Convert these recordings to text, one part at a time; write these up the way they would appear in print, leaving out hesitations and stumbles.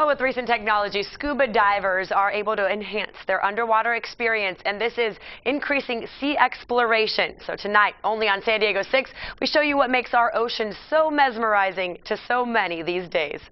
Well, with recent technology, scuba divers are able to enhance their underwater experience, and this is increasing sea exploration. So tonight, only on San Diego 6, we show you what makes our ocean so mesmerizing to so many these days.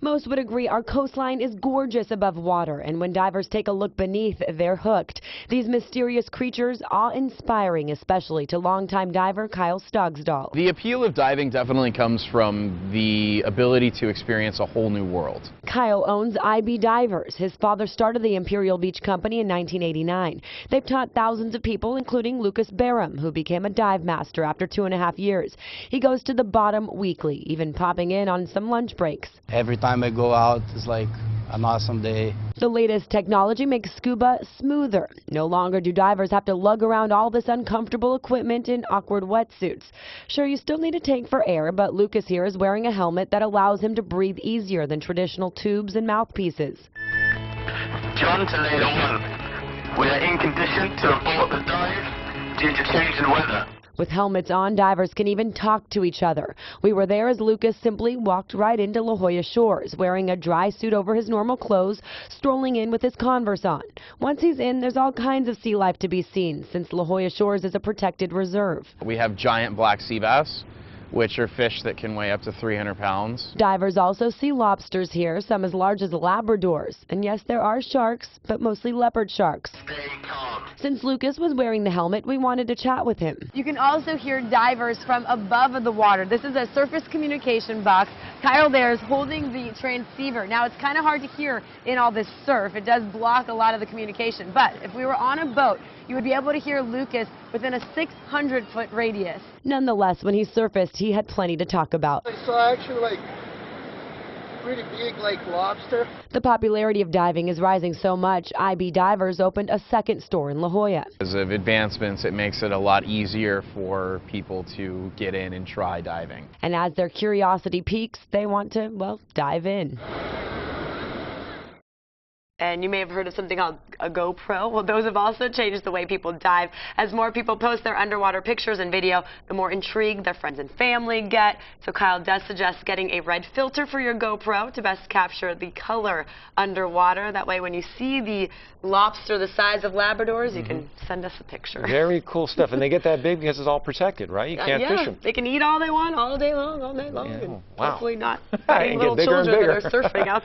Most would agree our coastline is gorgeous above water, and when divers take a look beneath, they're hooked. These mysterious creatures awe-inspiring, especially to longtime diver Kyle Stogsdahl. The appeal of diving definitely comes from the ability to experience a whole new world. Kyle owns IB Divers. His father started the Imperial Beach Company in 1989. They've taught thousands of people, including Lucas Barham, who became a dive master after 2.5 years. He goes to the bottom weekly, even popping in on some lunch breaks. Every time I go out, it's like an awesome day. The latest technology makes scuba smoother. No longer do divers have to lug around all this uncomfortable equipment in awkward wetsuits. Sure, you still need a tank for air, but Lucas here is wearing a helmet that allows him to breathe easier than traditional tubes and mouthpieces. John to Neda 1. We are in condition to abort the dive due to changing weather. With helmets on, divers can even talk to each other. We were there as Lucas simply walked right into La Jolla shores, wearing a dry suit over his normal clothes, strolling in with his Converse on. Once he's in, there's all kinds of sea life to be seen, since La Jolla shores is a protected reserve. We have giant black sea bass, which are fish that can weigh up to 300 pounds. Divers also see lobsters here, some as large as Labradors. And yes, there are sharks, but mostly leopard sharks. Stay calm. Since Lucas was wearing the helmet, we wanted to chat with him. You can also hear divers from above the water. This is a surface communication box. Kyle there is holding the transceiver. Now, it's kind of hard to hear in all this surf. It does block a lot of the communication. But if we were on a boat, you would be able to hear Lucas within a 600-foot radius. Nonetheless, when he surfaced, he had plenty to talk about. I saw actually pretty big lobster. The popularity of diving is rising so much, IB Divers opened a second store in La Jolla. Because of advancements, it makes it a lot easier for people to get in and try diving. And as their curiosity peaks, they want to, well, dive in. And you may have heard of something called a GoPro. Well, those have also changed the way people dive. As more people post their underwater pictures and video, the more intrigued their friends and family get. So Kyle does suggest getting a red filter for your GoPro to best capture the color underwater. That way, when you see the lobster the size of Labradors, you can send us a picture. Very cool stuff. And they get that big because it's all protected, right? You can't fish them. They can eat all they want all day long, all night long. Yeah. And Wow. hopefully not And little get bigger and children that bigger. are surfing out